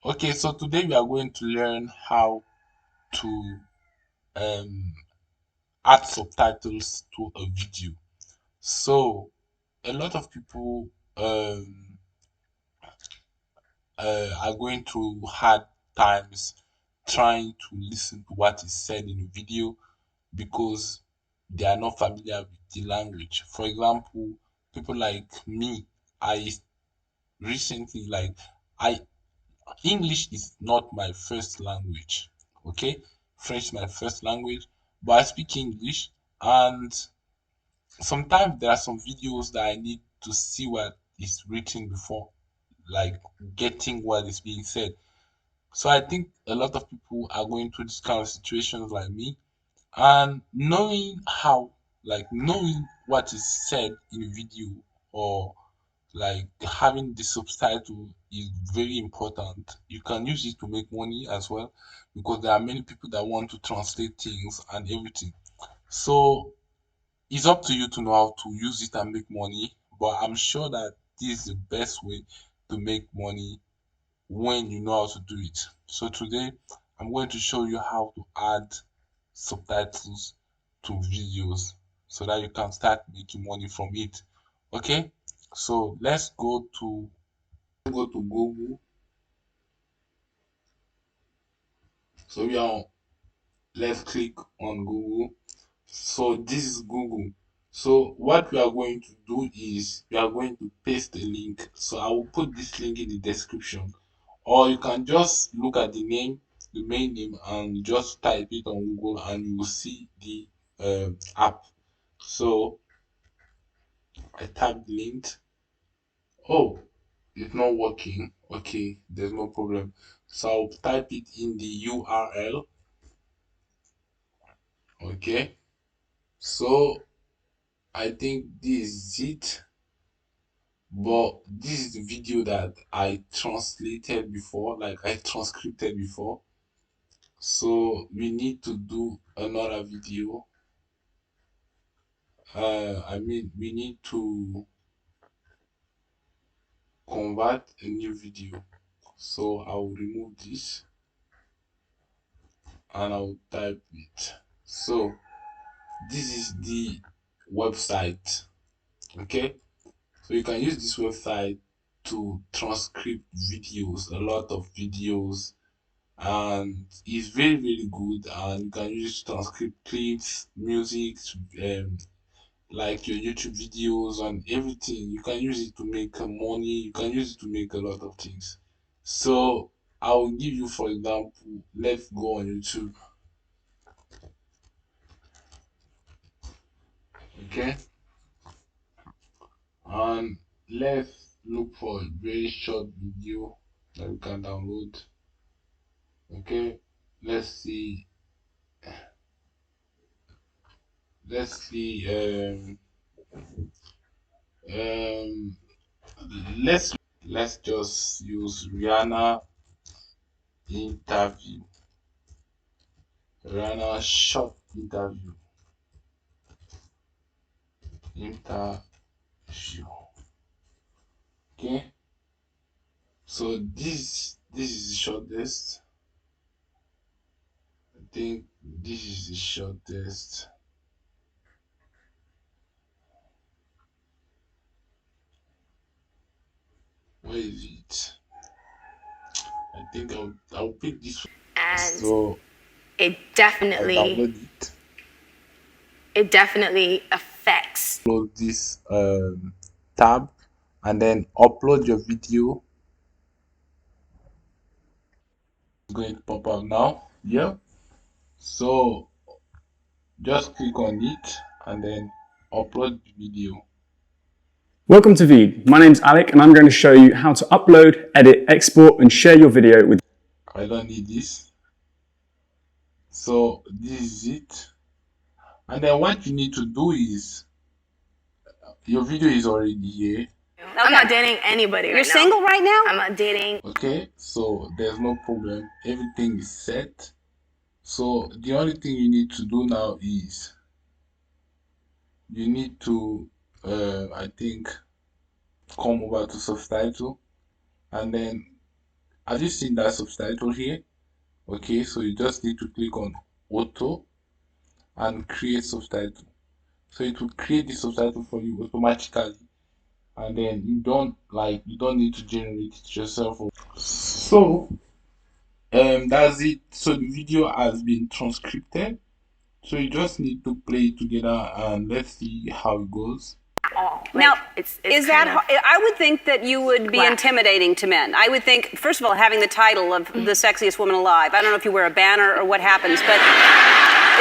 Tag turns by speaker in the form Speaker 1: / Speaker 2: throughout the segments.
Speaker 1: Okay, so today we are going to learn how to um, add subtitles to a video. So a lot of people are going through hard times trying to listen to what is said in the video because they are not familiar with the language. For example, people like me, I recently I English is not my first language. Okay, French is my first language, but I speak English, and sometimes there are some videos that I need to see what is written before like getting what is being said. So I think a lot of people are going through this kind of situations like me, and knowing what is said in a video, or like having the subtitle, is very important. You can use it to make money as well, because there are many people that want to translate things and everything. So it's up to you to know how to use it and make money, but I'm sure that this is the best way to make money when you know how to do it. So today I'm going to show you how to add subtitles to videos so that you can start making money from it. Okay? So let's go to Google. So let's click on Google. So this is Google. So what we are going to do is we are going to paste a link. So I will put this link in the description, or you can just look at the main name, and just type it on Google, and you will see the app. So I type the link. Oh, it's not working. Okay, there's no problem. So I'll type it in the URL. Okay, so I think this is it. But this is the video that I translated before, like I transcripted before. So we need to do another video. We need to convert a new video. So I will remove this and I will type it. So this is the website. Okay, so you can use this website to transcript videos, a lot of videos, and it's very good, and you can use it to transcript clips, music, um, like your YouTube videos and everything. You can use it to make money, you can use it to make a lot of things. So I will give you, for example, let's go on YouTube. Okay, and let's look for a very short video that we can download. Okay, let's see let's see um let's just use interview Rihanna short interview. Okay, so this is the shortest. I think this is the shortest. Where is it? I think I'll pick this one.
Speaker 2: And
Speaker 1: So
Speaker 2: it
Speaker 1: I'll
Speaker 2: definitely
Speaker 1: download it.
Speaker 2: it definitely affects.
Speaker 1: Upload this tab, and then upload your video. It's going to pop up now. Yeah. So just click on it and then upload the video.
Speaker 3: Welcome to Veed. My name's Alec and I'm going to show you how to upload, edit, export and share your video with.
Speaker 1: I don't need this. So this is it. And then what you need to do is, your video is already here.
Speaker 2: I'm not dating anybody. You're single right now? I'm not dating.
Speaker 1: Okay, so there's no problem. Everything is set. So the only thing you need to do now is you need to I think come over to subtitle, and then Have you seen that subtitle here? Okay, so you just need to click on auto and create subtitle. So it will create the subtitle for you automatically, and then you don't need to generate it yourself. So that's it. So the video has been transcribed. So you just need to play it together and let's see how it goes.
Speaker 2: Now, is that I would think that you would be intimidating to men. I would think, first of all, having the title of the sexiest woman alive. I don't know if you wear a banner or what happens, but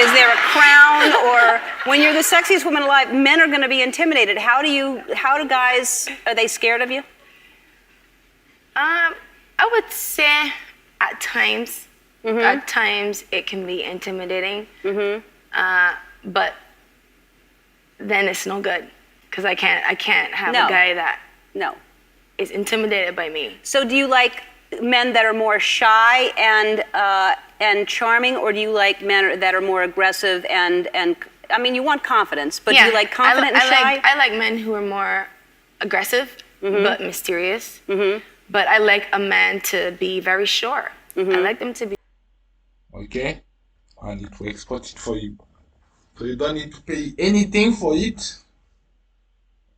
Speaker 2: is there a crown, or when you're the sexiest woman alive, men are going to be intimidated. How do guys, are they scared of you?
Speaker 4: I would say at times it can be intimidating. But then it's no good. Because I can't have a guy that is intimidated by me.
Speaker 2: So do you like men that are more shy and charming, or do you like men that are more aggressive and I mean, you want confidence, but do you like confident and shy?
Speaker 4: I like men who are more aggressive but mysterious. But I like a man to be very sure. I like them to be.
Speaker 1: Okay, and it will export it for you. So you don't need to pay anything for it.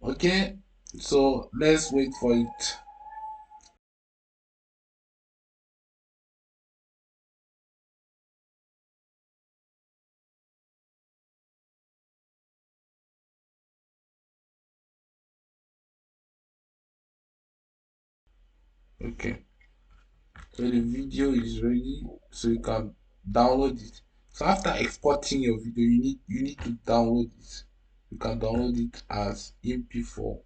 Speaker 1: Okay, so let's wait for it. Okay, so the video is ready, so you can download it. So after exporting your video, you need to download it. You can download it as MP4.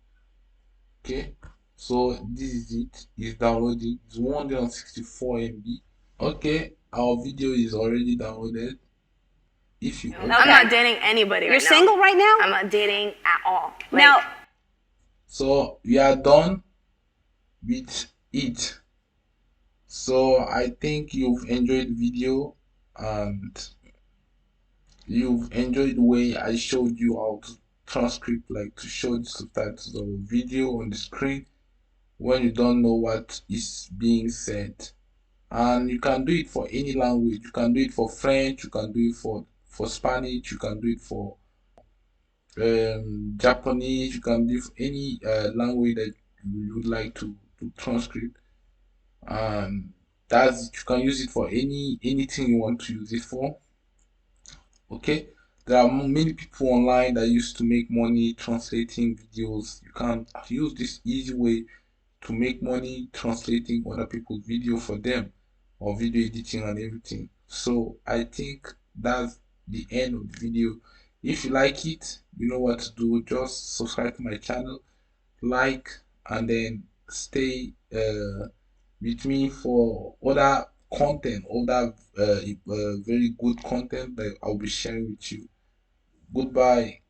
Speaker 1: Okay, so this is it. It's downloading. It's 164 MB. Okay, our video is already downloaded. If you
Speaker 4: I'm not dating anybody.
Speaker 2: You're single right now?
Speaker 4: I'm not dating at all.
Speaker 2: Now,
Speaker 1: so we are done with it. So I think you've enjoyed the video and you've enjoyed the way I showed you how to transcript, like to show the subtitles of a video on the screen when you don't know what is being said. And you can do it for any language. You can do it for French, you can do it for Spanish, you can do it for Japanese, you can do it for any language that you would like to transcript. And that's it. You can use it for anything you want to use it for. Okay, there are many people online that used to make money translating videos. You can use this easy way to make money translating other people's video for them, or video editing and everything. So I think that's the end of the video. If you like it, you know what to do. Just subscribe to my channel, like, and then stay with me for other content, other very good content that I'll be sharing with you. Goodbye.